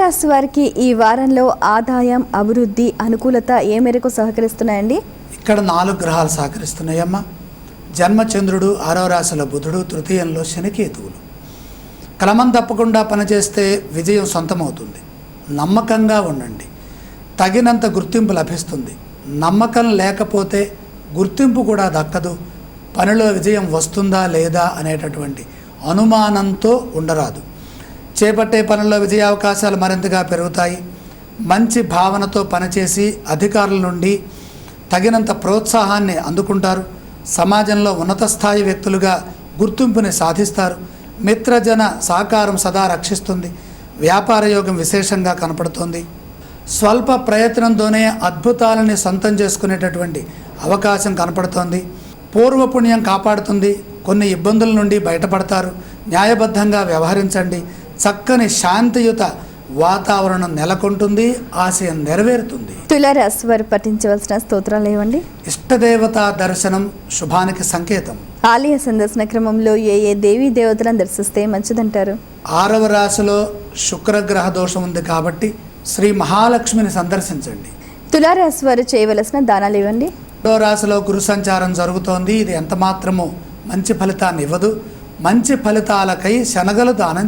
తులారాశి వారికి ఈ వారంలో ఆదాయం, అభివృద్ధి, అనుకూలత ఏ మేరకు సహకరిస్తున్నాయండి? ఇక్కడ 4 గ్రహాలు సహకరిస్తున్నాయమ్మా. జన్మచంద్రుడు, 6వ రాశిలో బుధుడు, తృతీయంలో శనికేతువులు. క్రమం తప్పకుండా పనిచేస్తే విజయం సొంతమవుతుంది. నమ్మకంగా ఉండండి, తగినంత గుర్తింపు లభిస్తుంది. నమ్మకం లేకపోతే గుర్తింపు కూడా దక్కదు. పనిలో విజయం వస్తుందా లేదా అనేటటువంటి అనుమానంతో ఉండరాదు. చేపట్టే పనుల్లో విజయావకాశాలు మరింతగా పెరుగుతాయి. మంచి భావనతో పనిచేసి అధికారుల నుండి తగినంత ప్రోత్సాహాన్ని అందుకుంటారు. సమాజంలో ఉన్నత స్థాయి వ్యక్తులుగా గుర్తింపుని సాధిస్తారు. మిత్రజన సహకారం సదా రక్షిస్తుంది. వ్యాపార యోగం విశేషంగా కనపడుతుంది. స్వల్ప ప్రయత్నంతోనే అద్భుతాలని సొంతం చేసుకునేటటువంటి అవకాశం కనపడుతోంది. పూర్వపుణ్యం కాపాడుతుంది. కొన్ని ఇబ్బందుల నుండి బయటపడతారు. న్యాయబద్ధంగా వ్యవహరించండి. చక్కని శాంతియుత వాతావరణం నెలకొంటుంది. ఆశయం నెరవేరుతుంది. తులారాశి వారు పఠించవలసిన స్తోత్రాలు ఏవండి? ఇష్టదేవత దర్శనం శుభానికి సంకేతం. ఆలయ సందర్శన క్రమంలో ఏ దేవీ దేవతలను దర్శిస్తే మంచిదంటారు? 6వ రాశిలో శుక్రగ్రహ దోషం ఉంది కాబట్టి శ్రీ మహాలక్ష్మిని సందర్శించండి. తులారాశి వారు చేయవలసిన దానాలు ఇవ్వండి. 2వ రాశిలో గురు సంచారం జరుగుతోంది. ఇది ఎంత మాత్రమూ మంచి ఫలితాన్ని ఇవ్వదు. మంచి ఫలితాలకై శనగలు దానం